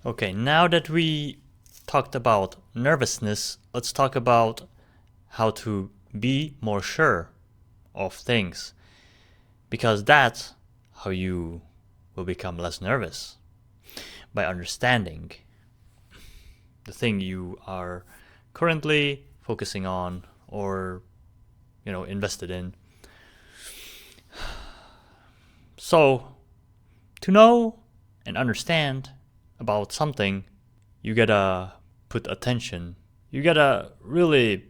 Okay, now that we talked about nervousness, let's talk about how to be more sure of things, because that's how you will become less nervous, by understanding the thing you are currently focusing on or invested in. So, to know and understand about something, you gotta put attention. You gotta really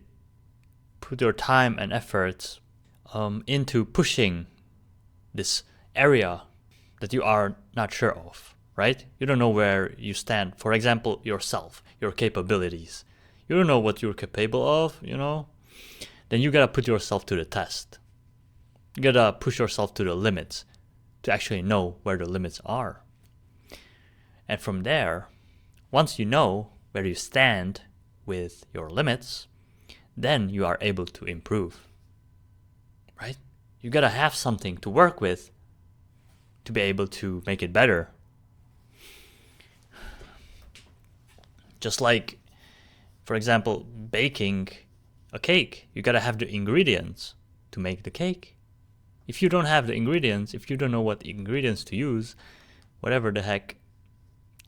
put your time and efforts into pushing this area that you are not sure of, right? You don't know where you stand. For example, yourself, your capabilities. You don't know what you're capable of, Then you gotta put yourself to the test. You gotta push yourself to the limits to actually know where the limits are. And from there, once you know where you stand with your limits, then you are able to improve, right? You gotta have something to work with to be able to make it better. Just like, for example, baking a cake, you gotta have the ingredients to make the cake. If you don't have the ingredients, if you don't know what ingredients to use, whatever the heck,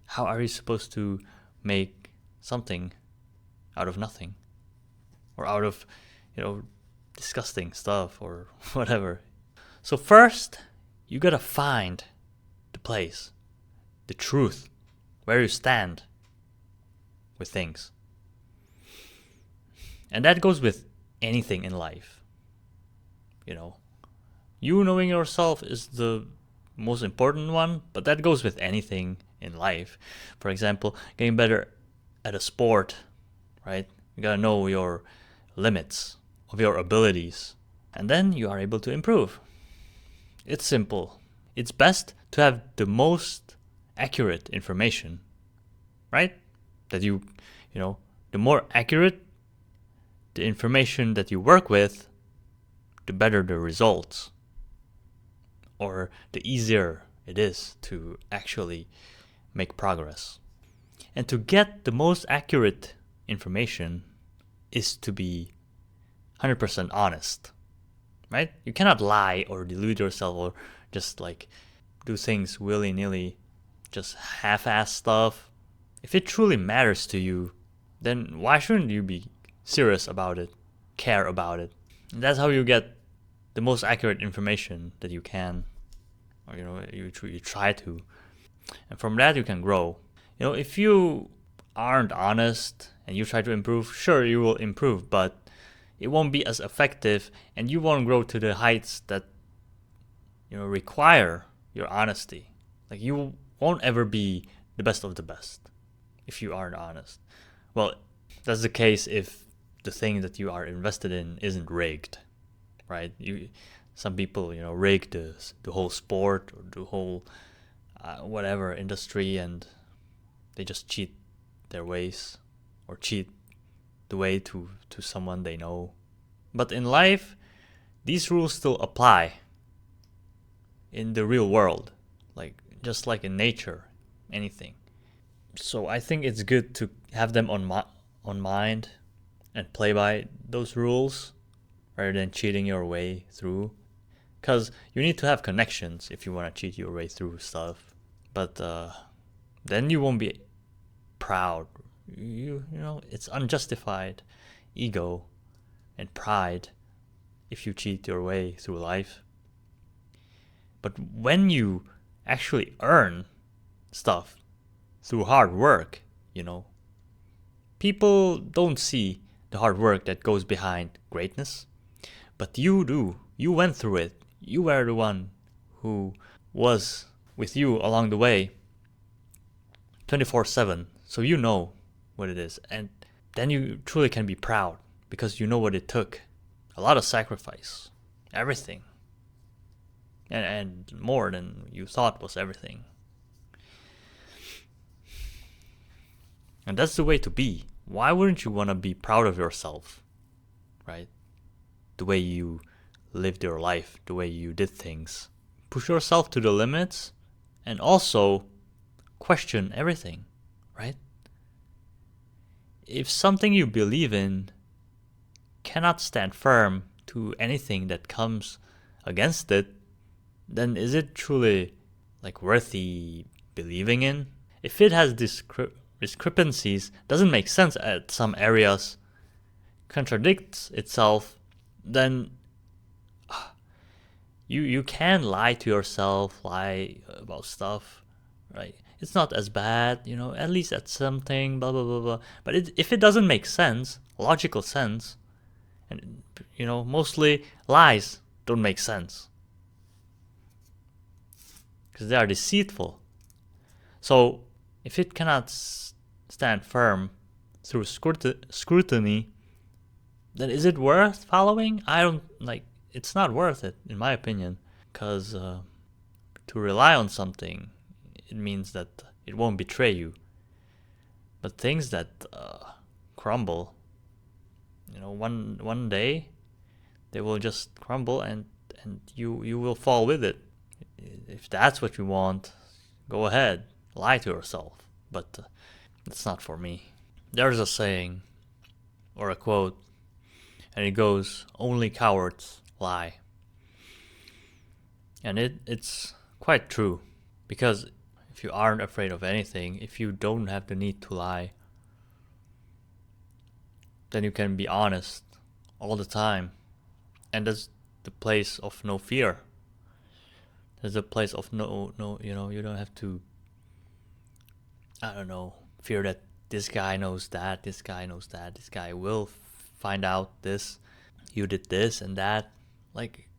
how are you supposed to make something out of nothing? Or out of, disgusting stuff or whatever. So first, you gotta find the place, the truth, where you stand with things. And that goes with anything in life. You knowing yourself is the most important one, but that goes with anything in life. For example, getting better at a sport, right? You gotta know your limits of your abilities, and then you are able to improve. It's simple. It's best to have the most accurate information, right? That the more accurate the information that you work with, the better the results, or the easier it is to actually make progress. And to get the most accurate information is to be 100% honest, right? You cannot lie or delude yourself or just do things willy-nilly, just half-ass stuff. If it truly matters to you, then why shouldn't you be serious about it, care about it? And that's how you get the most accurate information that you can, or you try to. And from that you can grow. If you aren't honest and you try to improve, sure, you will improve, but it won't be as effective and you won't grow to the heights that require your honesty. You won't ever be the best of the best if you aren't honest. Well, that's the case if the thing that you are invested in isn't rigged, right? Some people rig the whole sport or the whole whatever industry, and they just cheat their ways or cheat the way to someone they know. But in life, these rules still apply in the real world, just like in nature, anything. So I think it's good to have them on mind and play by those rules rather than cheating your way through. Because you need to have connections if you want to cheat your way through stuff. But then you won't be proud. It's unjustified ego and pride if you cheat your way through life. But when you actually earn stuff through hard work, people don't see the hard work that goes behind greatness. But you do. You went through it. You were the one who was with you along the way 24/7. So you know what it is. And then you truly can be proud because you know what it took. A lot of sacrifice. Everything. And more than you thought was everything. And that's the way to be. Why wouldn't you want to be proud of yourself? Right? The way you lived your life, the way you did things. Push yourself to the limits and also question everything. right? If something you believe in cannot stand firm to anything that comes against it, then is it truly like worthy believing in? If it has discrepancies, doesn't make sense at some areas, contradicts itself, then you can lie to yourself, lie about stuff, right? It's not as bad, at least at something, blah blah blah blah. But if it doesn't make sense, logical sense, and mostly lies don't make sense because they are deceitful. So if it cannot stand firm through scrutiny, then is it worth following? I don't like. It's not worth it, in my opinion, because to rely on something, it means that it won't betray you. But things that crumble, one day they will just crumble, and you will fall with it. If that's what you want, go ahead, lie to yourself. But it's not for me. There's a saying or a quote, and it goes, "Only cowards lie." And it's quite true, because if you aren't afraid of anything, if you don't have the need to lie, then you can be honest all the time. And that's the place of no fear. There's a place of no, you don't have to, I don't know, fear that this guy knows that, this guy knows that, this guy will find out this, you did this and that. Like,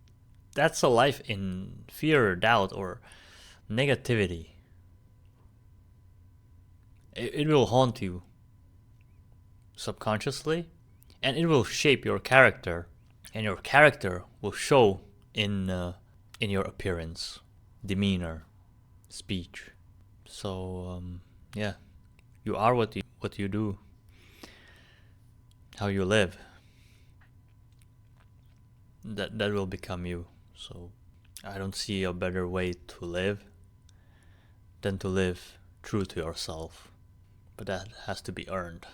that's a life in fear or doubt or negativity. It will haunt you subconsciously, and it will shape your character, and your character will show in your appearance, demeanor, speech. So yeah, you are what you do, how you live. That will become you. So I don't see a better way to live than to live true to yourself, but that has to be earned.